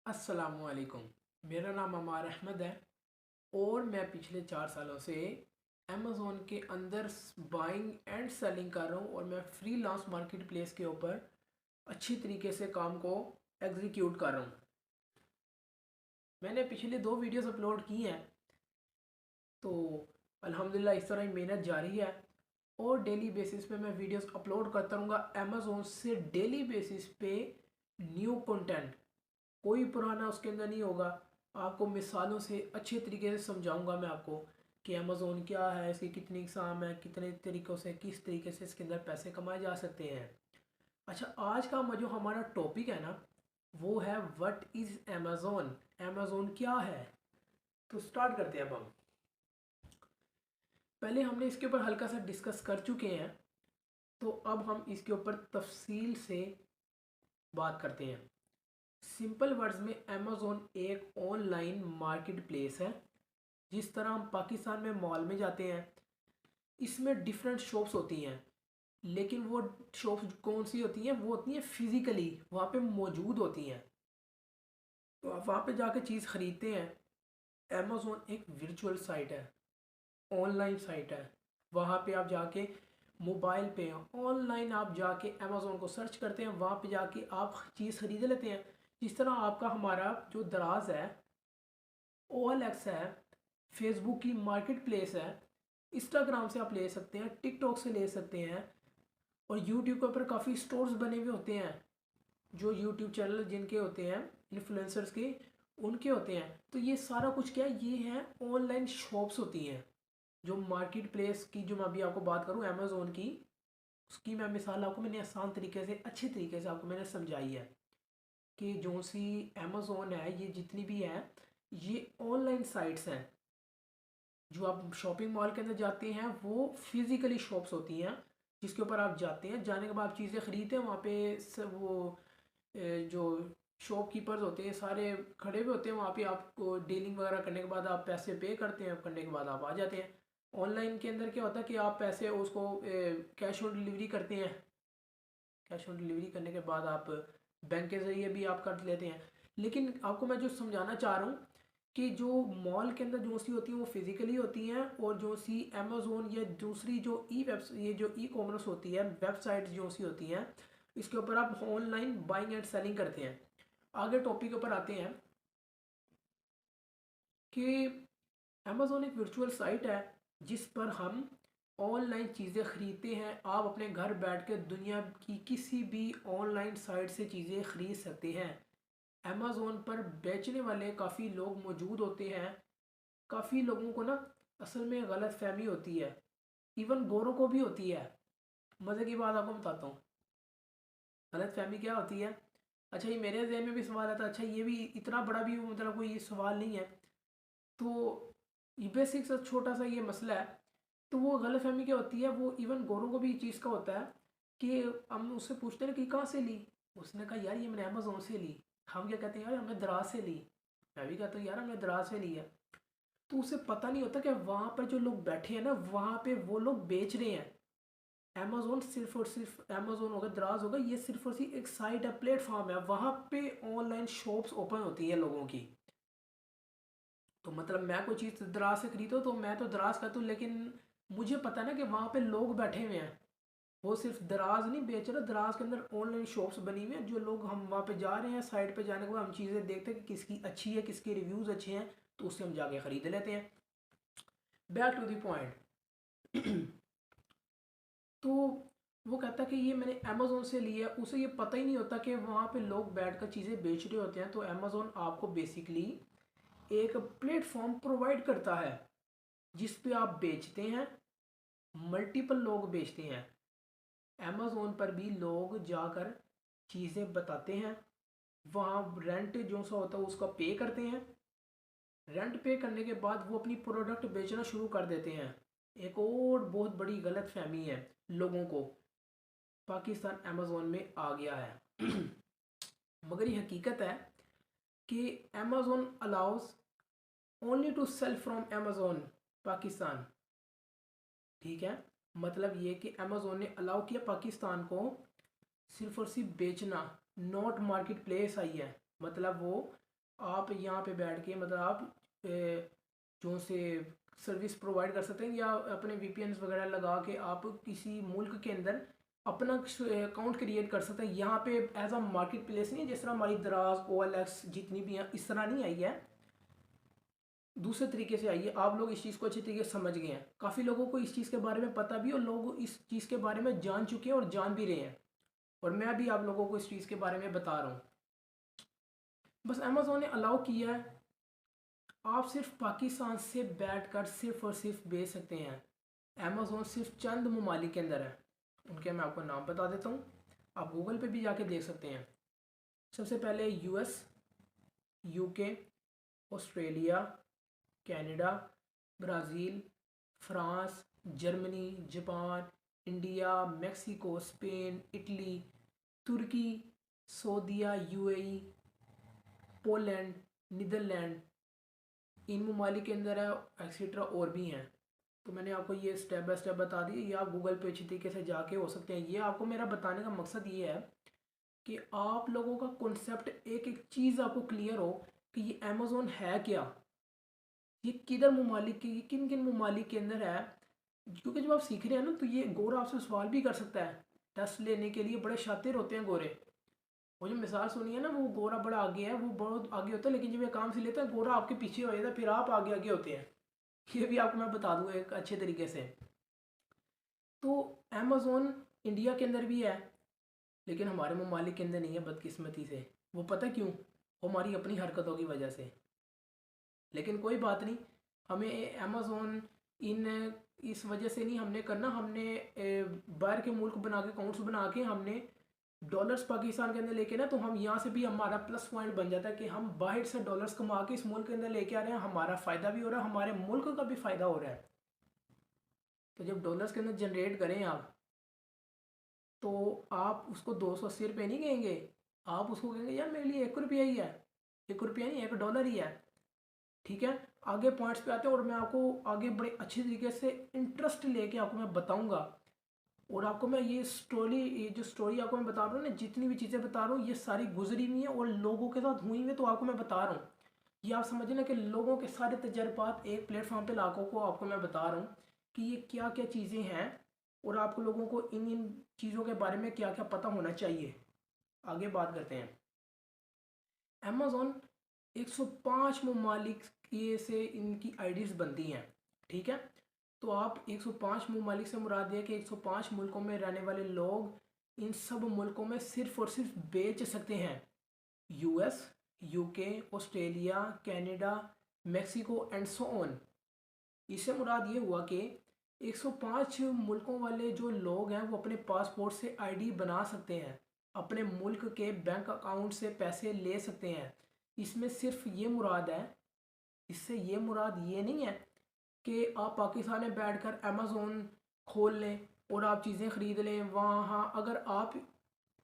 अस्सलामुअलैकुम। मेरा नाम अमार अहमद है और मैं पिछले 4 सालों से अमेज़ोन के अंदर बाइंग एंड सेलिंग कर रहा हूँ और मैं फ्रीलांस मार्केट प्लेस के ऊपर अच्छी तरीके से काम को एग्जीक्यूट कर रहा हूँ। मैंने पिछले 2 वीडियोस अपलोड की हैं, तो अल्हम्दुलिल्लाह इस तरह ही मेहनत जारी है और डेली बेसिस पे मैं वीडियोस अपलोड करता रहूँगा। अमेज़ोन से डेली बेसिस पे न्यू कंटेंट, कोई पुराना उसके अंदर नहीं होगा। आपको मिसालों से अच्छे तरीके से समझाऊंगा मैं आपको कि अमेज़ोन क्या है, इसकी कितनी इकसाम है, कितने तरीक़ों से किस तरीके से इसके अंदर पैसे कमाए जा सकते हैं। अच्छा, आज का जो हमारा टॉपिक है ना, वो है व्हाट इज़ अमेज़ोन। अमेज़ोन क्या है, तो स्टार्ट करते हैं। अब हम पहले हमने इसके ऊपर हल्का सा डिस्कस कर चुके हैं, तो अब हम इसके ऊपर तफसील से बात करते हैं। सिंपल वर्ड्स में अमेज़ोन एक ऑनलाइन मार्केट प्लेस है। जिस तरह हम पाकिस्तान में मॉल में जाते हैं, इसमें डिफरेंट शॉप्स होती हैं, लेकिन वो शॉप्स कौन सी होती हैं, वो होती हैं फिजिकली वहाँ पे मौजूद होती हैं, तो आप वहाँ पे जाके चीज़ ख़रीदते हैं। अमेज़ोन एक वर्चुअल साइट है, ऑनलाइन साइट है। वहाँ पे आप जाके मोबाइल पे ऑनलाइन आप जाके अमेज़ोन को सर्च करते हैं, वहाँ पे जाके आप चीज़ ख़रीद लेते हैं। जिस तरह आपका हमारा जो दराज है, OLX है, फेसबुक की मार्केट प्लेस है, इंस्टाग्राम से आप ले सकते हैं, टिकटॉक से ले सकते हैं, और यूट्यूब के ऊपर काफ़ी स्टोर्स बने हुए होते हैं। जो यूट्यूब चैनल जिनके होते हैं, इन्फ्लुएंसर्स के, उनके होते हैं। तो ये सारा कुछ क्या है, ये हैं ऑनलाइन शॉप्स होती हैं। जो मार्केट प्लेस की जो मैं अभी आपको बात करूँ अमेज़ोन की, उसकी मैं मिसाल आपको मैंने आसान तरीके से अच्छे तरीके से आपको मैंने समझाई है कि जो सी अमेज़ोन है, ये जितनी भी है, ये ऑनलाइन साइट्स हैं। जो आप शॉपिंग मॉल के अंदर जाते हैं वो फिज़िकली शॉप्स होती हैं, जिसके ऊपर आप जाते हैं, जाने के बाद आप चीज़ें ख़रीदते हैं। वहाँ पे सब वो जो शॉपकीपर्स होते हैं सारे खड़े हुए होते हैं वहाँ पे। आपको डीलिंग वगैरह करने के बाद आप पैसे पे करते हैं, करने के बाद आप आ जाते हैं। ऑनलाइन के अंदर क्या होता है कि आप पैसे उसको कैश ऑन डिलीवरी करते हैं। कैश ऑन डिलीवरी करने के बाद आप बैंक के ज़रिए भी आप कर लेते हैं। लेकिन आपको मैं जो समझाना चाह रहा हूँ कि जो मॉल के अंदर जो सी होती हैं वो फिज़िकली होती हैं, और जो सी अमेज़ोन या दूसरी जो ये जो ई कॉमर्स होती है, वेबसाइट्स जो सी होती हैं, इसके ऊपर आप ऑनलाइन बाइंग एंड सेलिंग करते हैं। आगे टॉपिक के ऊपर आते हैं कि अमेज़ोन एक वर्चुअल साइट है जिस पर हम ऑनलाइन चीज़ें ख़रीदते हैं। आप अपने घर बैठ के दुनिया की किसी भी ऑनलाइन साइट से चीज़ें ख़रीद सकते हैं। अमेज़ोन पर बेचने वाले काफ़ी लोग मौजूद होते हैं। काफ़ी लोगों को ना असल में गलत फहमी होती है, इवन गोरों को भी होती है। मज़े की बात आपको बताता हूँ, गलत फहमी क्या होती है। अच्छा, ये मेरे जहन में भी सवाल आता है, अच्छा ये भी इतना बड़ा भी मतलब कोई सवाल नहीं है, तो ये बेसिक सा छोटा सा ये मसला है। तो वो गलतफ़हमी क्या होती है, वो इवन गोरों को भी इस चीज़ का होता है कि हम उससे पूछते हैं कि कहाँ से ली। उसने कहा यार ये मैंने अमेज़ोन से ली। हम क्या कहते हैं, यार हमने दराज से ली। मैं भी कहता हूँ यार हमने दराज से ली है। तो उसे पता नहीं होता कि वहाँ पर जो लोग बैठे हैं ना, वहाँ पे वो लोग बेच रहे हैं। अमेज़ोन सिर्फ और सिर्फ अमेज़ोन होगा, दराज होगा, ये सिर्फ और सिर्फ एक साइट है, प्लेटफॉर्म है। वहाँ पे ऑनलाइन शॉप्स ओपन होती है लोगों की। तो मतलब मैं कोई चीज़ दराज से खरीदो तो मैं तो दराज करता हूँ, लेकिन मुझे पता है ना कि वहाँ पे लोग बैठे हुए हैं। वो सिर्फ दराज नहीं बेच रहा, दराज के अंदर ऑनलाइन शॉप्स बनी हुई हैं। जो लोग हम वहाँ पे जा रहे हैं, साइट पे जाने के बाद हम चीज़ें देखते हैं कि किसकी अच्छी है, किसके रिव्यूज़ अच्छे हैं, तो उससे हम जाके ख़रीद लेते हैं। Back to the point. तो वो कहता है कि ये मैंने अमेज़ोन से लिया है, उसे ये पता ही नहीं होता कि वहाँ पे लोग बैठ कर चीज़ें बेच रहे होते हैं। तो अमेज़ोन आपको बेसिकली एक प्लेटफॉर्म प्रोवाइड करता है जिस पे आप बेचते हैं, मल्टीपल लोग बेचते हैं। अमेज़ोन पर भी लोग जाकर चीज़ें बताते हैं, वहाँ रेंट जो सा होता है उसका पे करते हैं। रेंट पे करने के बाद वो अपनी प्रोडक्ट बेचना शुरू कर देते हैं। एक और बहुत बड़ी गलत फहमी है लोगों को, पाकिस्तान अमेज़ोन में आ गया है। मगर ये हकीकत है कि Amazon allows only to sell from Amazon Pakistan. ठीक है, मतलब ये कि अमेज़ोन ने अलाउ किया पाकिस्तान को सिर्फ और सिर्फ बेचना, नॉट मार्केट प्लेस आई है। मतलब वो आप यहाँ पे बैठ के मतलब आप जो से सर्विस प्रोवाइड कर सकते हैं या अपने वीपीएन वगैरह लगा के आप किसी मुल्क के अंदर अपना अकाउंट क्रिएट कर सकते हैं। यहाँ पे एज अ मार्केट प्लेस नहीं है जिस तरह हमारी दराज OLX जितनी भी हैं इस तरह नहीं आई है, दूसरे तरीके से आई है। आप लोग इस चीज़ को अच्छे तरीके से समझ गए हैं, काफ़ी लोगों को इस चीज़ के बारे में पता भी और लोग इस चीज़ के बारे में जान चुके हैं और जान भी रहे हैं, और मैं भी आप लोगों को इस चीज़ के बारे में बता रहा हूँ। बस अमेज़ोन ने अलाउ किया है आप सिर्फ पाकिस्तान से बैठकर सिर्फ और सिर्फ बेच सकते हैं। अमेज़ोन सिर्फ चंद ममालिक के अंदर है, उनके मैं आपको नाम बता देता हूँ, आप गूगल पे भी जाके देख सकते हैं। सबसे पहले US, UK, Australia, Canada, Brazil, France, Germany, Japan, India, Mexico, Spain, Italy, तुर्की, सऊदीया, UAE, पोलैंड, नीदरलैंड, इन ममालिक के अंदर है, एक्सेट्रा और भी हैं। तो मैंने आपको ये स्टेप बाय स्टेप बता दी, ये आप गूगल पे अच्छी तरीके से जाके हो सकते हैं। ये आपको मेरा बताने का मकसद ये है कि आप लोगों का कॉन्सेप्ट एक एक चीज़ आपको क्लियर हो कि ये अमेज़ोन है क्या, ये किधर ममालिक के, ये किन किन ममालिक के अंदर है। क्योंकि जब आप सीख रहे हैं ना तो ये गोरा आपसे सवाल भी कर सकता है, टेस्ट लेने के लिए बड़े शातिर होते हैं गोरे। वो जो मिसाल सुनी है ना, वो गोरा बड़ा आगे है, वो बहुत आगे होता है, लेकिन जब ये काम से लेता है गोरा आपके पीछे हो जाता है, फिर आप आगे आगे होते हैं। ये भी आपको मैं बता दूंगा एक अच्छे तरीके से। तो अमेज़ोन इंडिया के अंदर भी है, लेकिन हमारे ममालिक के अंदर नहीं है बदकिस्मती से। वो पता क्यों? हमारी अपनी हरकतों की वजह से। लेकिन कोई बात नहीं, हमें अमेज़ोन इन इस वजह से नहीं हमने करना, हमने बाहर के मुल्क बना के अकाउंट्स बना के हमने डॉलर्स पाकिस्तान के अंदर लेके ना, तो हम यहाँ से भी हमारा प्लस पॉइंट बन जाता है कि हम बाहर से डॉलर्स कमा के इस मुल्क के अंदर लेके आ रहे हैं, हमारा फ़ायदा भी हो रहा है, हमारे मुल्क का भी फ़ायदा हो रहा है। तो जब डॉलर्स के अंदर जनरेट करें आप, तो आप उसको 280 रुपये नहीं कहेंगे, आप उसको कहेंगे यार मेरे लिए 1 रुपया ही है, 1 रुपया नहीं $1 ही है। ठीक है, आगे पॉइंट्स पे आते हैं और मैं आपको आगे बड़े अच्छे तरीके से इंटरेस्ट लेके आपको मैं बताऊंगा। और आपको मैं ये जो स्टोरी आपको मैं बता रहा हूँ ना, जितनी भी चीज़ें बता रहा हूँ ये सारी गुजरी हुई हैं और लोगों के साथ हुई हुई है, तो आपको मैं बता रहा हूँ। ये आप समझे ना कि लोगों के सारे तजर्बात एक प्लेटफॉर्म पे लाखों को आपको मैं बता रहा हूँ कि ये क्या क्या चीज़ें हैं और आप लोगों को इन इन चीज़ों के बारे में क्या क्या पता होना चाहिए। आगे बात करते हैं। अमेज़ोन 105 ममालिक ये से इनकी आईडीज़ बनती हैं। ठीक है, तो आप 105 ममालिक से मुराद है कि 105 मुल्कों में रहने वाले लोग इन सब मुल्कों में सिर्फ और सिर्फ बेच सकते हैं। US, UK, Australia, Canada, Mexico and so on. इससे मुराद ये हुआ कि 105 मुल्कों वाले जो लोग हैं वो अपने पासपोर्ट से आईडी बना सकते हैं, अपने मुल्क के बैंक अकाउंट से पैसे ले सकते हैं। इसमें सिर्फ ये मुराद है, इससे ये मुराद ये नहीं है कि आप पाकिस्तान में बैठकर अमेज़ोन खोल लें और आप चीज़ें ख़रीद लें वहाँ। अगर आप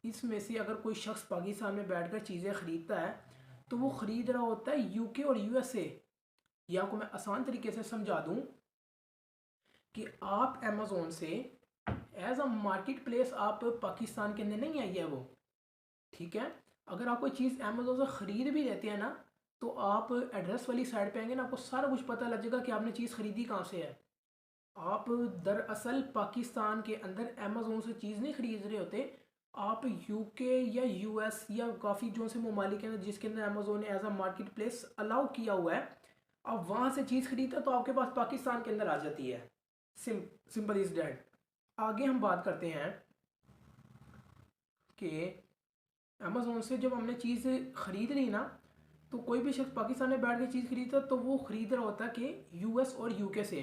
इसमें से अगर कोई शख्स पाकिस्तान में बैठकर चीज़ें ख़रीदता है तो वो ख़रीद रहा होता है UK और USA। या आपको मैं आसान तरीके से समझा दूँ कि आप अमेज़ोन से एज अ मार्केट प्लेस आप पाकिस्तान के अंदर नहीं आई है वो। ठीक है, अगर आप कोई चीज़ अमेज़ोन से ख़रीद भी लेते हैं ना, तो आप एड्रेस वाली साइड पे आएंगे ना, आपको सारा कुछ पता लग जाएगा कि आपने चीज़ ख़रीदी कहाँ से है। आप दरअसल पाकिस्तान के अंदर अमेज़ोन से चीज़ नहीं ख़रीद रहे होते, आप UK या US या काफ़ी जो से ममालिक हैं जिसके अंदर अमेज़ोन ने as a market place allow किया हुआ है, आप वहाँ से चीज़ खरीदते तो आपके पास पाकिस्तान के अंदर आ जाती है। Simple is that. आगे हम बात करते हैं कि अमेज़ोन से जब हमने चीज़ ख़रीद ली ना, तो कोई भी शख्स पाकिस्तान में बैठ के चीज़ खरीदता तो वो ख़रीद रहा होता कि US और UK से,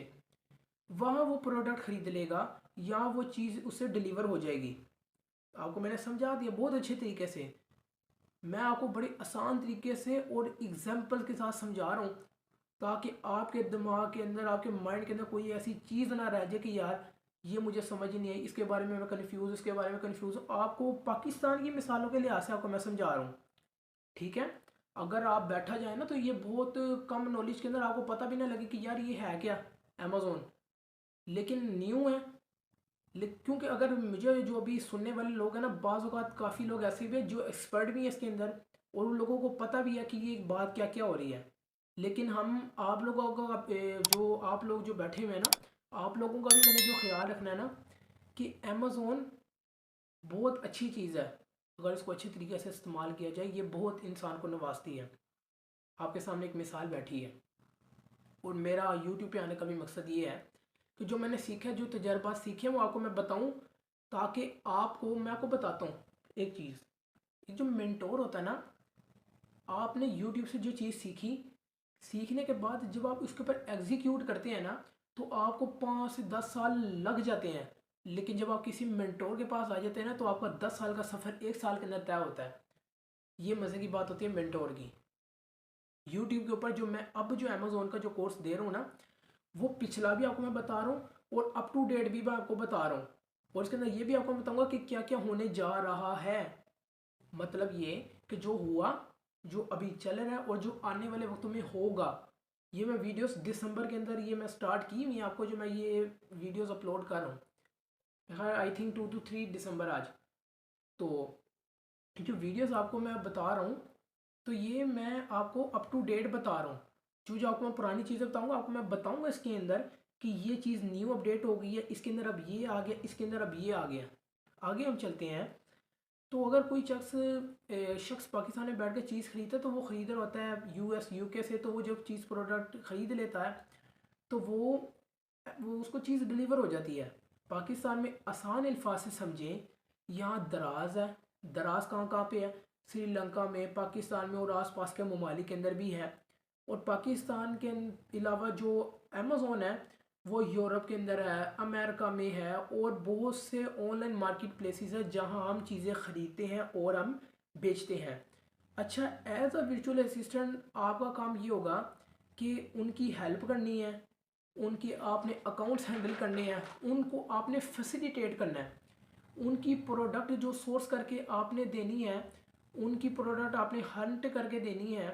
वहाँ वो प्रोडक्ट ख़रीद लेगा या वो चीज़ उससे डिलीवर हो जाएगी। आपको मैंने समझा दिया बहुत अच्छे तरीके से, मैं आपको बड़े आसान तरीके से और एग्जाम्पल के साथ समझा रहा हूँ ताकि आपके दिमाग के अंदर, आपके माइंड के अंदर कोई ऐसी चीज़ ना रह जाए कि यार ये मुझे समझ ही नहीं आई, इसके बारे में मैं कन्फ्यूज़, इसके बारे में कन्फ्यूज़ हूँ। आपको पाकिस्तान की मिसालों के लिहाज से आपको मैं समझा रहा हूँ। ठीक है, अगर आप बैठा जाए ना तो ये बहुत कम नॉलेज के अंदर आपको पता भी ना लगे कि यार ये है क्या अमेज़ोन, लेकिन न्यू है। क्योंकि अगर मुझे जो अभी सुनने वाले लोग हैं ना, बाज़ औक़ात काफ़ी लोग ऐसे भी हैं जो एक्सपर्ट भी हैं इसके अंदर और उन लोगों को पता भी है कि ये बात क्या क्या हो रही है। लेकिन हम आप लोगों को जो आप लोग जो बैठे हुए हैं ना, आप लोगों का भी मैंने जो ख्याल रखना है ना कि अमेज़ोन बहुत अच्छी चीज़ है। अगर इसको अच्छे तरीके से इस्तेमाल किया जाए, ये बहुत इंसान को नवाजती है। आपके सामने एक मिसाल बैठी है। और मेरा यूट्यूब पे आने का भी मकसद ये है कि जो मैंने सीखा है, जो तजर्बा सीखे हैं, वो आपको मैं बताऊं, ताकि आपको मैं आपको बताता हूँ एक चीज़। ये जो मेंटोर होता है ना, आपने यूट्यूब से जो चीज़ सीखी, सीखने के बाद जब आप उसके ऊपर एग्जीक्यूट करते हैं ना, तो आपको 5 से 10 साल लग जाते हैं। लेकिन जब आप किसी मेंटोर के पास आ जाते हैं ना, तो आपका 10 साल का सफ़र 1 साल के अंदर तय होता है। ये मज़े की बात होती है मेंटोर की। यूट्यूब के ऊपर जो मैं अब जो अमेज़ोन का जो कोर्स दे रहा हूँ ना, वो पिछला भी आपको मैं बता रहा हूँ और अप टू डेट भी मैं आपको बता रहा हूँ। और इसके अंदर ये भी आपको बताऊंगा कि क्या क्या होने जा रहा है। मतलब ये कि जो हुआ, जो अभी चल रहा है और जो आने वाले वक्तों में होगा। ये मैं वीडियोस दिसंबर के अंदर ये मैं स्टार्ट की हुई आपको, जो मैं ये वीडियोस अपलोड कर रहा हूँ, आई थिंक 2 to 3 दिसंबर आज। तो जो वीडियोस आपको मैं बता रहा हूँ, तो ये मैं आपको अप टू डेट बता रहा हूँ। जो आपको मैं पुरानी चीज़ें बताऊंगा, आपको मैं बताऊंगा इसके अंदर कि ये चीज़ न्यू अपडेट हो गई है, इसके अंदर अब ये आ गया, इसके अंदर अब ये आ गया। आगे हम चलते हैं। तो अगर कोई शख्स पाकिस्तान में बैठ कर चीज़ खरीदता है, तो वो खरीदर होता है यूएस यूके से। तो वो जब चीज़ प्रोडक्ट ख़रीद लेता है, तो वो उसको चीज़ डिलीवर हो जाती है। पाकिस्तान में आसान अल्फाज से समझें, यहाँ दराज है। दराज कहाँ कहाँ पे है? श्रीलंका में, पाकिस्तान में और आसपास के ममालिक के अंदर भी है। और पाकिस्तान के अलावा जो अमेज़ोन है, वो यूरोप के अंदर है, अमेरिका में है, और बहुत से ऑनलाइन मार्केट प्लेसेस है जहाँ हम चीज़ें ख़रीदते हैं और हम बेचते हैं। अच्छा, एज अ वर्चुअल असिस्टेंट आपका काम ये होगा कि उनकी हेल्प करनी है, उनकी आपने अकाउंट्स हैंडल करने हैं, उनको आपने फैसिलिटेट करना है, उनकी प्रोडक्ट जो सोर्स करके आपने देनी है, उनकी प्रोडक्ट आपने हंट करके देनी है।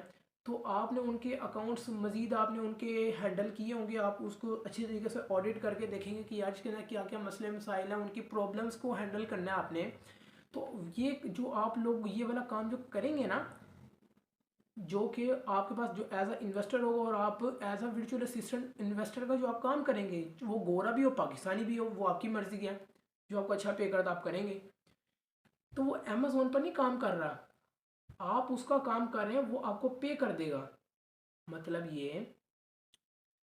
तो आपने उनके अकाउंट्स मज़ीद आपने उनके हैंडल किए होंगे, आप उसको अच्छी तरीके से ऑडिट करके देखेंगे कि आज के अंदर क्या क्या मसले मसाइल हैं, उनकी प्रॉब्लम्स को हैंडल करना है आपने। तो ये जो आप लोग ये वाला काम जो करेंगे ना, जो कि आपके पास जो एज अ इन्वेस्टर होगा, और आप as a virtual assistant investor का जो आप काम करेंगे, वो गोरा भी हो पाकिस्तानी भी हो, वो आपकी मर्ज़ी है। जो आपको अच्छा पे करता आप करेंगे। तो वो अमेज़ोन पर नहीं काम कर रहा, आप उसका काम कर रहे हैं, वो आपको पे कर देगा। मतलब ये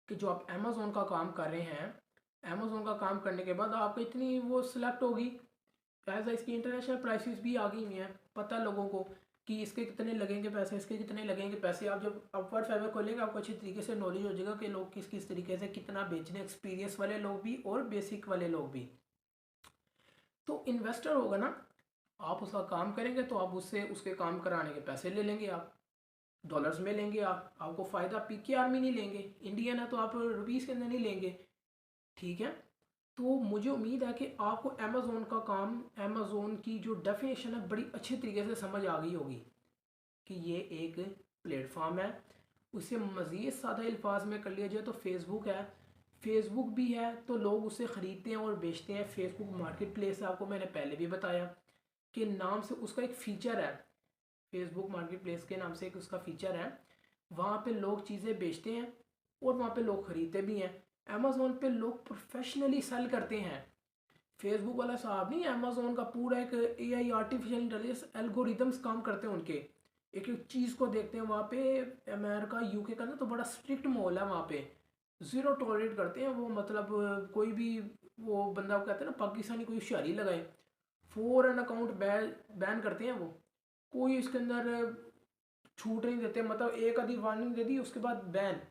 कि जो आप अमेज़ोन का काम कर रहे हैं, अमेज़ोन का काम करने के बाद आपको इतनी वो सिलेक्ट होगी, एज इसकी इंटरनेशनल प्राइसेस भी आ गई हुई हैं। पता लोगों को कि इसके कितने लगेंगे पैसे, इसके कितने लगेंगे पैसे। आप जब अपवर्ड फाइवर खोलेंगे, आपको अच्छी तरीके से नॉलेज हो जाएगा कि लोग किस किस तरीके से कितना बेचने, एक्सपीरियंस वाले लोग भी और बेसिक वाले लोग भी। तो इन्वेस्टर होगा ना, आप उसका काम करेंगे तो आप उससे उसके काम कराने के पैसे ले लेंगे, आप डॉलर्स में लेंगे। आपको फ़ायदा पीकेआर में नहीं लेंगे, इंडियन है तो आप रुपीज़ के अंदर नहीं लेंगे। ठीक है। तो मुझे उम्मीद है कि आपको अमेज़ोन का काम, अमेज़ोन की जो डेफिनेशन है, बड़ी अच्छे तरीके से समझ आ गई होगी कि ये एक प्लेटफॉर्म है। उसे मज़ीद सादा अल्फाज में कर लिया जाए तो फेसबुक है। फेसबुक भी है तो लोग उसे ख़रीदते हैं और बेचते हैं। फेसबुक मार्केट प्लेस है, आपको मैंने पहले भी बताया कि नाम से उसका एक फ़ीचर है। फेसबुक मार्केट प्लेस के नाम से एक उसका फ़ीचर है। वहाँ पे लोग चीज़ें बेचते हैं और वहाँ पे लोग ख़रीदते भी हैं। अमेज़ोन पे लोग प्रोफेशनली सेल करते हैं। फेसबुक वाला साहब नहीं, अमेज़ोन का पूरा एक एआई आर्टिफिशियल इंटेलिजेंस एल्गोरिदम्स काम करते हैं उनके। एक एक चीज़ को देखते हैं वहाँ पे। अमेरिका यूके का ना तो बड़ा स्ट्रिक्ट माहौल है वहाँ पे, ज़ीरो टॉलरेट करते हैं वो। मतलब कोई भी वो बंदा को कहते हैं ना पाकिस्तानी कोई होशियारी लगाए, फ़ौरन अकाउंट बैन करते हैं वो। कोई इसके अंदर छूट नहीं देते। मतलब एक आधी वार्निंग दे दी, उसके बाद बैन।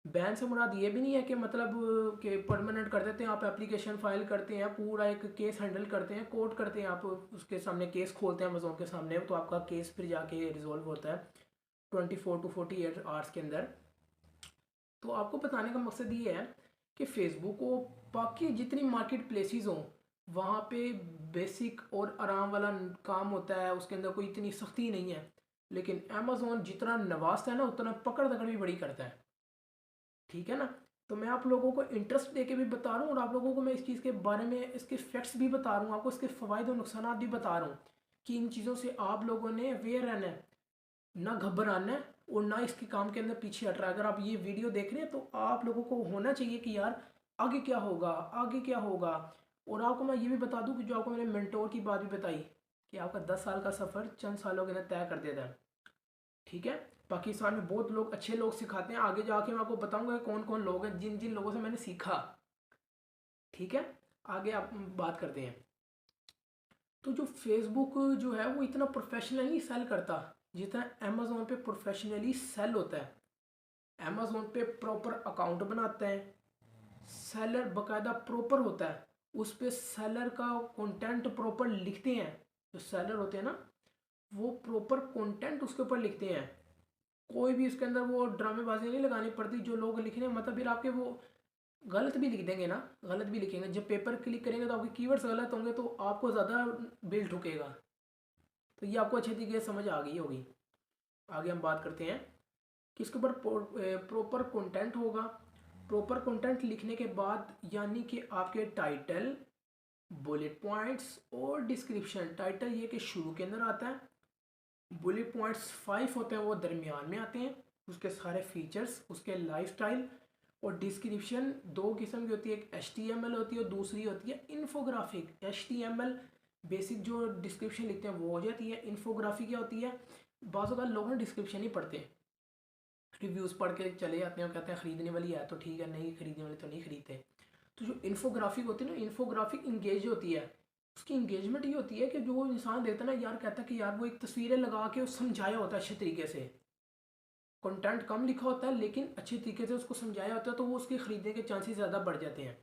बैन से मुराद ये भी नहीं है कि मतलब कि परमानेंट कर देते हैं। आप एप्लीकेशन फाइल करते हैं, पूरा एक केस हैंडल करते हैं, कोर्ट करते हैं, आप उसके सामने केस खोलते हैं अमेज़ोन के सामने, तो आपका केस फिर जाके रिजॉल्व होता है 24 to 48 आवर्स के अंदर। तो आपको बताने का मकसद ये है कि फेसबुक को बाकी जितनी मार्केट प्लेसेस हों, वहाँ पे बेसिक और आराम वाला काम होता है, उसके अंदर कोई इतनी सख्ती नहीं है। लेकिन अमेज़ोन जितना नवाजता है ना, उतना पकड़ दकड़ भी बड़ी करता है। ठीक है ना। तो मैं आप लोगों को इंटरेस्ट दे के भी बता रहा हूँ, और आप लोगों को मैं इस चीज़ के बारे में इसके फैक्ट्स भी बता रहा हूँ, आपको इसके फ़वाइद और नुकसान भी बता रहा हूँ कि इन चीज़ों से आप लोगों ने अवेयर रहना है, ना घबराना है और ना इसके काम के अंदर पीछे हट रहा है। अगर आप ये वीडियो देख रहे हैं तो आप लोगों को होना चाहिए कि यार आगे क्या होगा, आगे क्या होगा। और आपको मैं ये भी बता दूं कि जो आपको मैंने मेंटोर की बात भी बताई कि आपका 10 साल का सफ़र चंद सालों के अंदर तय कर देता है। ठीक है, पाकिस्तान में बहुत लोग अच्छे लोग सिखाते हैं, आगे जाके मैं आपको बताऊंगा कौन कौन लोग हैं जिन जिन लोगों से मैंने सीखा। ठीक है, आगे आप बात करते हैं। तो जो फेसबुक जो है वो इतना प्रोफेशनली सेल करता जितना अमेजोन पे प्रोफेशनली सेल होता है। अमेजोन पे प्रॉपर अकाउंट बनाते हैं, सेलर बकायदा प्रॉपर होता है, उस पे सेलर का कंटेंट प्रॉपर लिखते हैं। जो सेलर होते हैं ना वो प्रॉपर कंटेंट उसके ऊपर लिखते हैं। कोई भी उसके अंदर वो ड्रामेबाजी नहीं लगानी पड़ती। जो लोग लिख रहे हैं मतलब फिर आपके वो गलत भी लिख देंगे ना, गलत भी लिखेंगे। जब पेपर क्लिक करेंगे तो आपके कीवर्ड्स गलत होंगे तो आपको ज़्यादा बिल ठुकेगा। तो ये आपको अच्छे तरीके से समझ आ गई होगी। आगे हम बात करते हैं कि इसके ऊपर प्रॉपर कंटेंट होगा। प्रॉपर कंटेंट लिखने के बाद यानी कि आपके टाइटल, बुलेट पॉइंट्स और डिस्क्रिप्शन। टाइटल ये कि शुरू के अंदर आता है, बुलेट पॉइंट्स 5 होते हैं वो दरमियान में आते हैं, उसके सारे फीचर्स, उसके लाइफस्टाइल। और डिस्क्रिप्शन दो किस्म की होती है, एक HTML होती है और दूसरी होती है इन्फोग्राफिक। HTML बेसिक जो डिस्क्रिप्शन लिखते हैं वो हो जाती है। इन्फोग्राफी क्या होती है, बाज़ लोग ना डिस्क्रिप्शन ही पढ़ते, रिव्यूज़ पढ़ के चले जाते हैं और कहते हैं ख़रीदने वाली है तो ठीक है, नहीं खरीदने वाली तो नहीं खरीदते। तो जो इन्फोग्राफिक होती है ना, इन्फोग्राफिक इंगेज होती है। उसकी इंगेजमेंट ये होती है कि जो इंसान देखता है ना यार, कहता है कि यार वो एक तस्वीरें लगा के समझाया होता है अच्छे तरीके से। कंटेंट कम लिखा होता है लेकिन अच्छे तरीके से उसको समझाया होता है तो वो उसके ख़रीदने के चांसेस ज़्यादा बढ़ जाते हैं।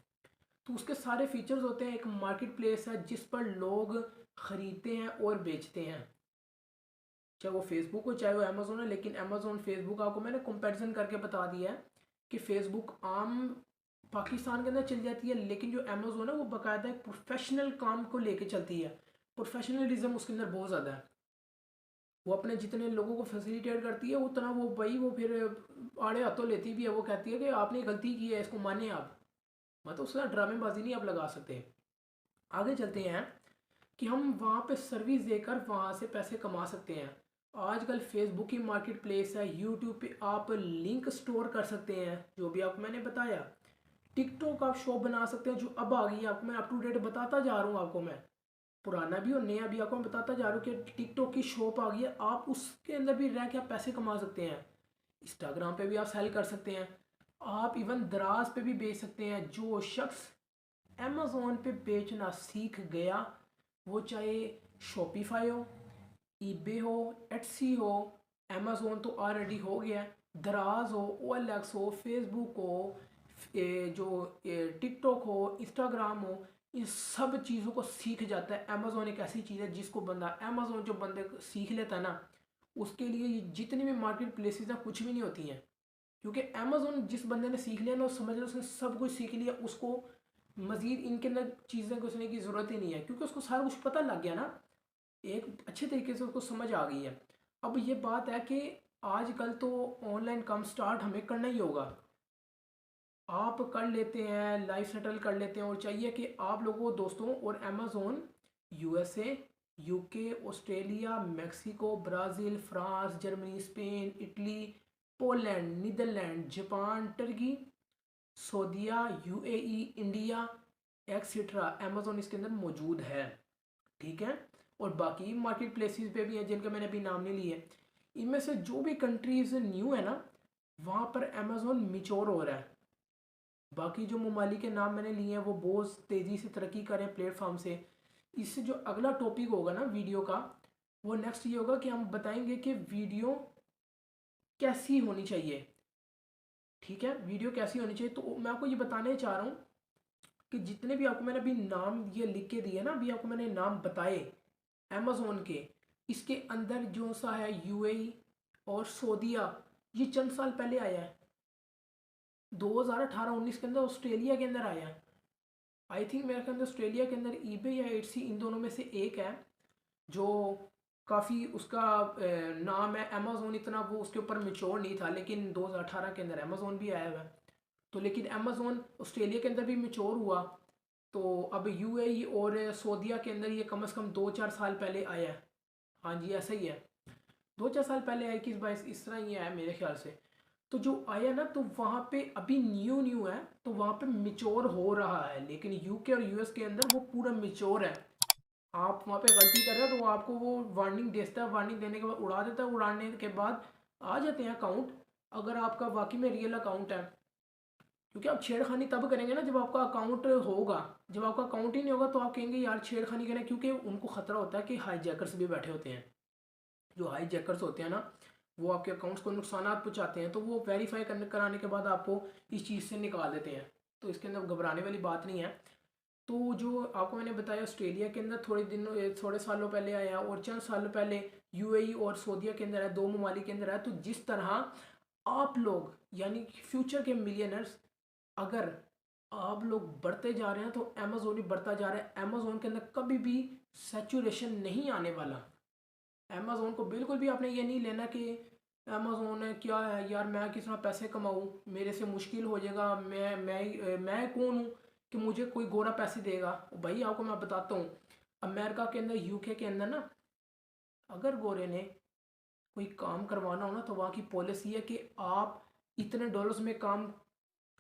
तो उसके सारे फीचर्स होते हैं। एक मार्केट प्लेस है जिस पर लोग ख़रीदते हैं और बेचते हैं, चाहे वो फेसबुक हो चाहे वो अमेजोन है। लेकिन अमेजोन फेसबुक आपको मैंने कंपैरिजन करके बता दिया है कि फेसबुक आम पाकिस्तान के अंदर चल जाती है, लेकिन जो अमेजोन है वो बाकायदा एक प्रोफेशनल काम को लेके चलती है। प्रोफेशनलिज्म उसके अंदर बहुत ज़्यादा है। वो अपने जितने लोगों को फैसिलिटेट करती है उतना वो भाई वो फिर आड़े हाथों लेती भी है। वो कहती है कि आपने गलती की है, इसको माने आप। मतलब उसका ड्रामेबाजी नहीं आप लगा सकते। आगे चलते हैं कि हम वहाँ पे सर्विस देकर वहाँ से पैसे कमा सकते हैं। आजकल फेसबुक की मार्केट प्लेस है, यूट्यूब पे आप लिंक स्टोर कर सकते हैं जो भी आपको मैंने बताया। टिकटॉक आप शॉप बना सकते हैं जो अब आ गई है, आपको मैं अप टू डेट बताता जा रहा हूँ। आपको मैं पुराना भी और नया भी आपको मैं बताता जा रहा हूँ कि टिकटॉक की शॉप आ गई है, आप उसके अंदर भी रह के आप पैसे कमा सकते हैं। इंस्टाग्राम पे भी आप सेल कर सकते हैं, आप इवन दराज पे भी बेच सकते हैं। जो शख्स अमेज़ोन पे बेचना सीख गया, वो चाहे शॉपिफाई हो, ईबे हो, एटसी हो, अमेज़ोन तो ऑलरेडी हो गया है, दराज हो, OLX हो, फेसबुक हो, जो टिकटॉक हो, इंस्टाग्राम हो, इन सब चीज़ों को सीख जाता है। अमेज़ोन एक ऐसी चीज़ है जिसको बंदा, अमेज़ोन जो बंदे सीख लेता है ना, उसके लिए ये जितनी भी मार्केट प्लेसेस हैं कुछ भी नहीं होती हैं। क्योंकि अमेज़ोन जिस बंदे ने सीख लिया ना, समझ लो उसने सब कुछ सीख लिया, उसको मज़ीद इनके अंदर चीज़ें घुसने की ज़रूरत ही नहीं है क्योंकि उसको सारा कुछ पता लग गया ना, एक अच्छे तरीके से उसको समझ आ गई है। अब ये बात है कि आजकल तो ऑनलाइन काम स्टार्ट हमें करना ही होगा। आप कर लेते हैं, लाइफ सेटल कर लेते हैं और चाहिए कि आप लोगों दोस्तों और Amazon USA, UK, Australia, Mexico, Brazil, France, Germany, Spain, Italy, Poland, Netherland, Japan, Turkey, सऊदीया, UAE, इंडिया एक्सेट्रा अमेज़ोन इसके अंदर मौजूद है। ठीक है, और बाकी मार्केट प्लेसेस पे भी हैं जिनका मैंने अभी नाम नहीं लिए। इनमें से जो भी कंट्रीज न्यू है ना वहाँ पर अमेज़ोन मिच्योर हो रहा है। बाकी जो ममालिक के नाम मैंने लिए हैं वो बहुत तेज़ी से तरक्की कर रहे हैं प्लेटफॉर्म से। इससे जो अगला टॉपिक होगा ना वीडियो का, वो नेक्स्ट ये होगा कि हम बताएंगे कि वीडियो कैसी होनी चाहिए। ठीक है, वीडियो कैसी होनी चाहिए। तो मैं आपको ये बताने चाह रहा हूँ कि जितने भी आपको मैंने अभी नाम ये लिख के दिए ना, अभी आपको मैंने नाम बताए अमेज़ोन के, इसके अंदर जो सा है UAE और सऊदीया, ये चंद साल पहले आया है। 2018-19 के अंदर ऑस्ट्रेलिया के अंदर आया है। आई थिंक मेरे ख्याल में ऑस्ट्रेलिया के अंदर ईबे या एटसी इन दोनों में से एक है जो काफ़ी उसका नाम है। अमेज़ोन इतना वो उसके ऊपर मेच्योर नहीं था, लेकिन 2018 के अंदर अमेज़ोन भी आया हुआ है। तो लेकिन अमेज़ोन ऑस्ट्रेलिया के अंदर भी मेच्योर हुआ, तो अब UAE और सऊदीया के अंदर ये कम से कम 2-4 साल पहले आया है। हाँ जी ऐसा ही है। 2-4 साल पहले आई कि बाईस इस तरह ही है मेरे ख्याल से। तो जो आया ना तो वहाँ पे अभी न्यू न्यू है, तो वहाँ पे मिच्योर हो रहा है, लेकिन यूके और यूएस के अंदर वो पूरा मिच्योर है। आप वहाँ पे गलती कर रहे हो तो वो आपको वो वार्निंग देता है, वार्निंग देने के बाद उड़ा देता है, उड़ाने के बाद आ जाते हैं अकाउंट, अगर आपका वाकई में रियल अकाउंट है। क्योंकि आप छेड़खानी तब करेंगे ना जब आपका अकाउंट होगा। जब आपका अकाउंट ही नहीं होगा तो आप कहेंगे यार छेड़खानी करें, क्योंकि उनको खतरा होता है कि हाईजैकर्स भी बैठे होते हैं। जो हाईजैकर्स होते हैं ना, वो आपके अकाउंट्स को नुकसान पहुंचाते हैं, तो वो वेरीफाई करने कराने के बाद आपको इस चीज़ से निकाल देते हैं। तो इसके अंदर घबराने वाली बात नहीं है। तो जो आपको मैंने बताया ऑस्ट्रेलिया के अंदर थोड़े सालों पहले आया, और चंद सालों पहले यूएई और सऊदीया के अंदर है, दो ममालिक के अंदर है। तो जिस तरह आप लोग यानी फ्यूचर के मिलियनर्स, अगर आप लोग बढ़ते जा रहे हैं तो अमेजोन भी बढ़ता जा रहा है। अमेजोन के अंदर कभी भी सैचुरेशन नहीं आने वाला। अमेजोन को बिल्कुल भी आपने ये नहीं लेना कि अमेजोन है क्या है यार, मैं किस तरह पैसे कमाऊँ, मेरे से मुश्किल हो जाएगा, मैं कौन हूँ कि मुझे कोई गोरा पैसे देगा। भाई आपको मैं बताता हूँ, अमेरिका के अंदर यूके के अंदर ना, अगर गोरे ने कोई काम करवाना हो ना तो वहाँ की पॉलिसी है कि आप इतने डॉलर्स में काम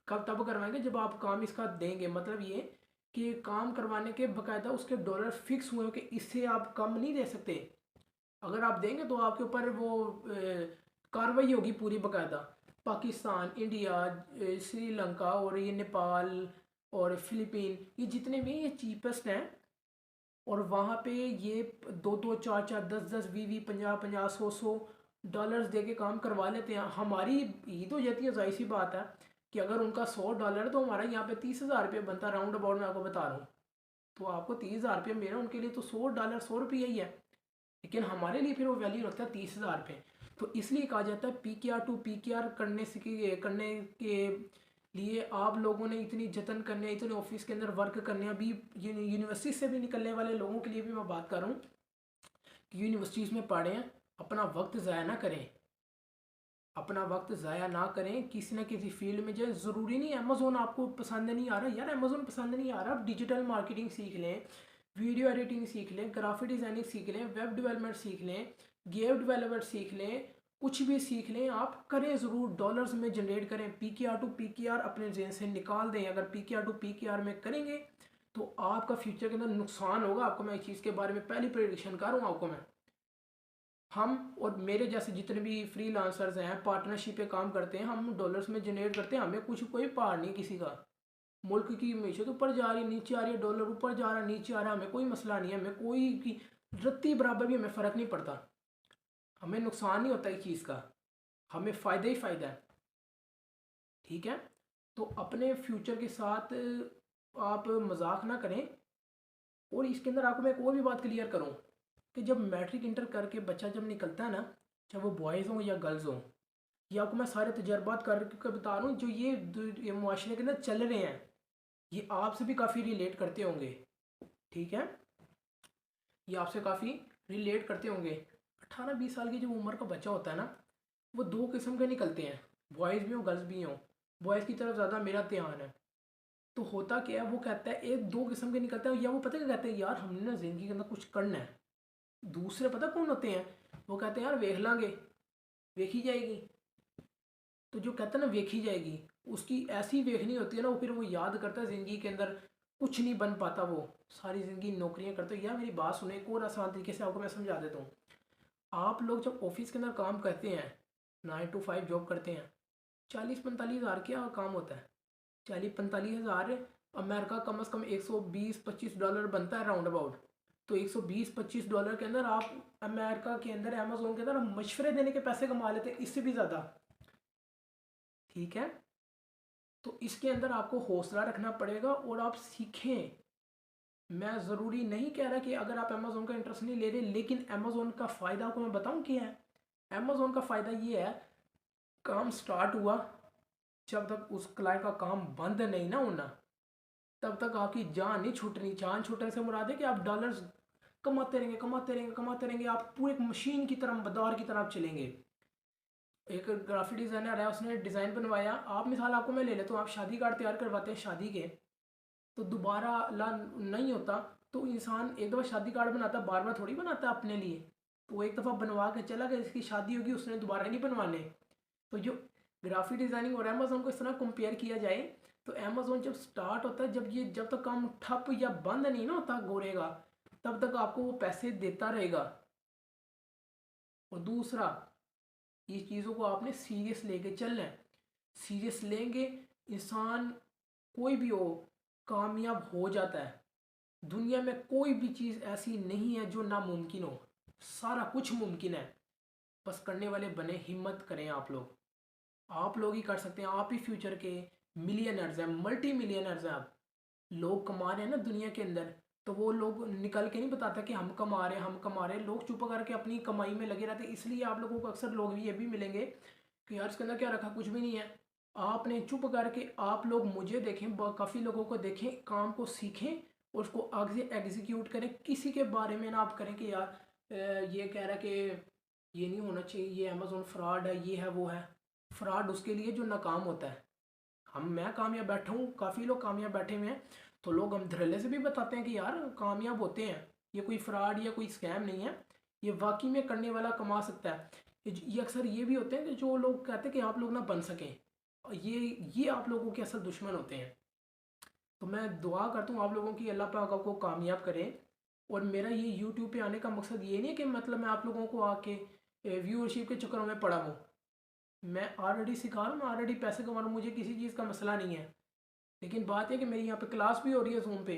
कब तब करवाएंगे जब आप काम इसका देंगे। मतलब ये कि काम करवाने के बकायदा उसके डॉलर फिक्स हुए हैं कि इससे आप कम नहीं दे सकते। अगर आप देंगे तो आपके ऊपर वो कार्रवाई होगी पूरी बकायदा। पाकिस्तान, इंडिया, श्रीलंका और ये नेपाल और फिलीपीन, ये जितने भी ये चीपेस्ट हैं, और वहाँ पे ये 2-2, 4-4, 10-10, 20-20, 50-50, 100-100 डॉलर्स दे के काम करवा लेते हैं। हमारी ईद हो जाती है, जाहिर सी बात है कि अगर उनका $100 है तो हमारा यहाँ पे 30,000 रुपये बनता है, राउंड अबाउट मैं आपको बता रहा हूँ। तो आपको 30,000 रुपये मेरा, उनके लिए तो $100 100 ही है, लेकिन हमारे लिए फिर वो वैल्यू रखता है 30,000 रुपये। तो इसलिए कहा जाता है PKR टू PKR करने के लिए आप लोगों ने इतनी जतन करने, इतने ऑफिस के अंदर वर्क करने। अभी यूनिवर्सिटी से भी निकलने वाले लोगों के लिए भी मैं बात कर रहा हूँ कि यूनिवर्सिटीज़ में पढ़ें, अपना वक्त ज़ाया ना करें, अपना वक्त ज़ाया ना करें, किसी ना किसी फील्ड में जाए। ज़रूरी नहीं अमेजोन आपको पसंद नहीं आ रहा यार, अमेजोन पसंद नहीं आ रहा, आप डिजिटल मार्केटिंग सीख लें, वीडियो एडिटिंग सीख लें, ग्राफिक डिज़ाइनिंग सीख लें, वेब डेवलपमेंट सीख लें, गेम डेवलपमेंट सीख लें, कुछ भी सीख लें, आप करें ज़रूर, डॉलर्स में जनरेट करें। PKR टू PKR अपने जेन से निकाल दें। अगर PKR टू PKR में करेंगे तो आपका फ्यूचर के अंदर नुकसान होगा। आपको मैं इस चीज़ के बारे में पहली प्रेडिक्शन कर रहा हूँ आपको मैं। हम और मेरे जैसे जितने भी फ्रीलांसर्स हैं, पार्टनरशिप पे काम करते हैं, हम डॉलर्स में जनरेट करते हैं, हमें कुछ कोई पार नहीं किसी का। मुल्क की मीशत ऊपर जा रही है, नीचे आ रही है, डॉलर ऊपर जा रहा है, नीचे आ रहा है, हमें कोई मसला नहीं है, हमें कोई की रत्ती बराबर भी हमें फ़र्क नहीं पड़ता। हमें नुकसान नहीं होता इस चीज़ का, हमें फ़ायदा ही फ़ायदा है। ठीक है, तो अपने फ्यूचर के साथ आप मजाक ना करें। और इसके अंदर आपको मैं एक और भी बात क्लियर करूँ कि जब मैट्रिक इंटर करके बच्चा जब निकलता है ना, चाहे वो बॉयज़ हों या गर्ल्स हों, ये आपको मैं सारे तजर्बात करके बता रहा हूँ जो ये मुआशरे के अंदर चल रहे हैं, ये आपसे भी काफ़ी रिलेट करते होंगे। ठीक है, ये आपसे काफ़ी रिलेट करते होंगे। 18-20 साल की जो उम्र का बच्चा होता है ना, वो दो किस्म के निकलते हैं, बॉयज़ भी हों गर्ल्स भी हों। बॉयज़ की तरफ ज़्यादा मेरा ध्यान है। तो होता क्या है, वो कहता है एक दो किस्म के निकलता है, या वो पता क्या कहते हैं, यार हमने ना ज़िंदगी के अंदर कुछ करना है। दूसरे पता कौन होते हैं, वो कहते हैं यार वेख लांगे, वेखी जाएगी। तो जो कहता है ना वेखी जाएगी, उसकी ऐसी वेखनी होती है ना, वो फिर वो याद करता है ज़िंदगी के अंदर कुछ नहीं बन पाता, वो सारी ज़िंदगी नौकरियां करते हो। यार मेरी बात सुने, एक और आसान तरीके से आपको मैं समझा देता हूँ। आप लोग जब ऑफिस के अंदर काम करते हैं, 9 to 5 जॉब करते हैं, 40-45 हज़ार क्या काम होता है, 40-45 हज़ार। अमेरिका कम से कम 120-25 डॉलर बनता है राउंड अबाउट। तो 120-25 डॉलर के अंदर आप अमेरिका के अंदर अमेजोन के अंदर मशवरे देने के पैसे कमा लेते हैं, इससे भी ज़्यादा। ठीक है, तो इसके अंदर आपको हौसला रखना पड़ेगा और आप सीखें। मैं ज़रूरी नहीं कह रहा कि अगर आप अमेजोन का इंटरेस्ट नहीं ले रहे, लेकिन अमेजोन का फ़ायदा आपको मैं बताऊं क्या है। अमेजोन का फ़ायदा ये है, काम स्टार्ट हुआ, जब तक उस क्लाइंट का काम बंद नहीं ना होना, तब तक आपकी जान नहीं छूटनी। जान छूटने से मुराद है कि आप डॉलर्स कमाते रहेंगे, कमाते रहेंगे, कमाते रहेंगे, आप पूरे एक मशीन की तरह, बदार की तरह आप चलेंगे। एक ग्राफिक डिज़ाइनर है, उसने डिज़ाइन बनवाया, आप मिसाल आपको मैं ले लेता हूँ, आप शादी कार्ड तैयार करवाते हैं शादी के, तो दोबारा ला नहीं होता। तो इंसान एक दफ़ा शादी कार्ड बनाता है, बार बार थोड़ी बनाता है अपने लिए। तो एक दफ़ा बनवा के चला गया, इसकी शादी होगी उसने दोबारा नहीं बनवाने। तो जो ग्राफिक डिज़ाइनिंग और अमेज़ोन को इस तरह कंपेयर किया जाए तो अमेज़ोन जब स्टार्ट होता है, जब तक काम ठप या बंद नहीं ना होता गोरेगा, तब तक आपको वो पैसे देता रहेगा। और दूसरा, ये चीज़ों को आपने सीरियस लेके चलना है। सीरियस लेंगे, इंसान कोई भी हो कामयाब हो जाता है। दुनिया में कोई भी चीज़ ऐसी नहीं है जो नामुमकिन हो, सारा कुछ मुमकिन है। बस करने वाले बने, हिम्मत करें आप लोग ही कर सकते हैं। आप ही फ्यूचर के मिलियनर्स हैं, मल्टी मिलियनर्स हैं। आप लोग कमा रहे हैं ना दुनिया के अंदर, तो वो लोग निकल के नहीं बताता कि हम कमा रहे हैं, हम कमा रहे हैं। लोग चुप करके अपनी कमाई में लगे रहते हैं। इसलिए आप लोगों को अक्सर लोग भी ये भी मिलेंगे कि यार इसके अंदर क्या रखा, कुछ भी नहीं है। आपने चुप करके, आप लोग मुझे देखें, काफ़ी लोगों को देखें, काम को सीखें और उसको आगे एग्जीक्यूट करें। किसी के बारे में ना आप करें कि यार ये कह रहा है कि ये नहीं होना चाहिए, ये अमेज़ोन फ्रॉड है, ये है वो है। फ्रॉड उसके लिए जो नाकाम होता है। मैं कामयाब बैठा हूँ, काफ़ी लोग कामयाब बैठे हुए हैं, तो लोग हम धड़ल्ले से भी बताते हैं कि यार कामयाब होते हैं, ये कोई फ्रॉड या कोई स्कैम नहीं है, ये वाकई में करने वाला कमा सकता है। ये अक्सर ये भी होते हैं कि जो लोग कहते हैं कि आप लोग ना बन सकें, और ये आप लोगों के असल दुश्मन होते हैं। तो मैं दुआ करता हूँ आप लोगों की, अल्लाह पाक आपको कामयाब करें। और मेरा ये यूट्यूब पे आने का मकसद ये नहीं है कि मतलब मैं आप लोगों को आके व्यूअरशिप के चक्करों में पड़ा हूँ। मैं ऑलरेडी सिखा रहा हूँ, मैं ऑलरेडी पैसे कमा रहा हूँ, मुझे किसी चीज़ का मसला नहीं है। लेकिन बात है कि मेरी यहाँ पे क्लास भी हो रही है जूम पे,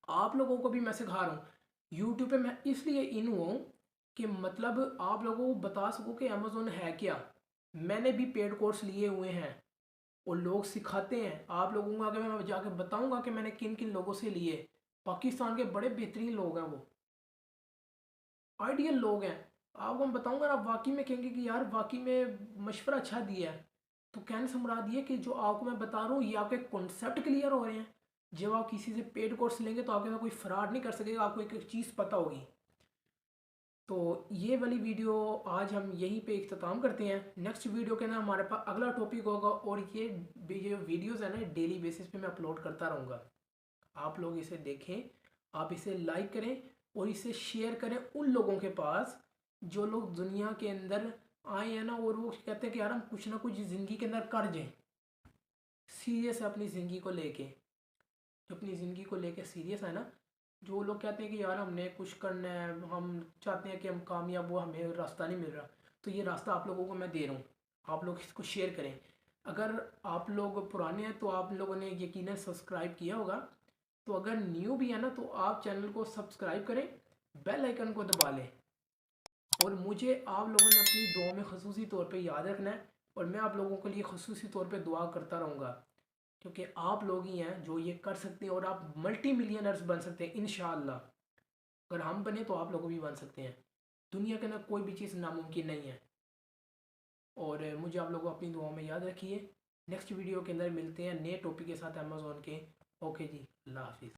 आप लोगों को भी मैं सिखा रहा हूँ। यूट्यूब पे मैं इसलिए इन हुआ हूँ कि मतलब आप लोगों को बता सकूँ कि अमेज़ोन है क्या। मैंने भी पेड कोर्स लिए हुए हैं और लोग सिखाते हैं। आप लोगों को आगे मैं जाके बताऊंगा कि मैंने किन किन लोगों से लिए। पाकिस्तान के बड़े बेहतरीन लोग हैं, वो आइडियल लोग हैं। आपको मैं बताऊंगा, आप वाकई में कहेंगे कि यार वाकई में मशवरा अच्छा दिया है। तो कहने से मुराद ये कि जो आपको मैं बता रहा हूँ ये आपके कॉन्सेप्ट क्लियर हो रहे हैं। जब आप किसी से पेड कोर्स लेंगे तो आपके साथ कोई फ्रॉड नहीं कर सकेगा, आपको एक एक चीज़ पता होगी। तो ये वाली वीडियो आज हम यहीं पे इख्तिताम करते हैं। नेक्स्ट वीडियो के अंदर हमारे पास अगला टॉपिक होगा, और ये वीडियोज़ है ना डेली बेसिस पे मैं अपलोड करता रहूँगा। आप लोग इसे देखें, आप इसे लाइक करें और इसे शेयर करें उन लोगों के पास जो लोग दुनिया के अंदर आए हैं ना, और वो कहते हैं कि यार हम कुछ ना कुछ ज़िंदगी के अंदर कर जाएं। सीरियस है अपनी ज़िंदगी को लेके, जो अपनी ज़िंदगी को लेके सीरियस है ना, जो लोग कहते हैं कि यार हमने कुछ करना है, हम चाहते हैं कि हम कामयाब हो, हमें रास्ता नहीं मिल रहा, तो ये रास्ता आप लोगों को मैं दे रहा हूँ। आप लोग इसको शेयर करें। अगर आप लोग पुराने हैं तो आप लोगों ने यकीनन सब्सक्राइब किया होगा। तो अगर न्यू भी है ना तो आप चैनल को सब्सक्राइब करें, बेल आइकन को दबा लें। और मुझे आप लोगों ने अपनी दुआ में खसूसी तौर पे याद रखना है, और मैं आप लोगों के लिए खसूसी तौर पे दुआ करता रहूँगा, क्योंकि आप लोग ही हैं जो ये कर सकते हैं और आप मल्टी मिलियनर्स बन सकते हैं इंशाअल्लाह। अगर हम बने तो आप लोग भी बन सकते हैं। दुनिया के अंदर कोई भी चीज़ नामुमकिन नहीं है। और मुझे आप लोग अपनी दुआ में याद रखिए। नेक्स्ट वीडियो के अंदर मिलते हैं नए टॉपिक के साथ अमेज़ोन के। ओके जी, अल्लाह हाफिज़।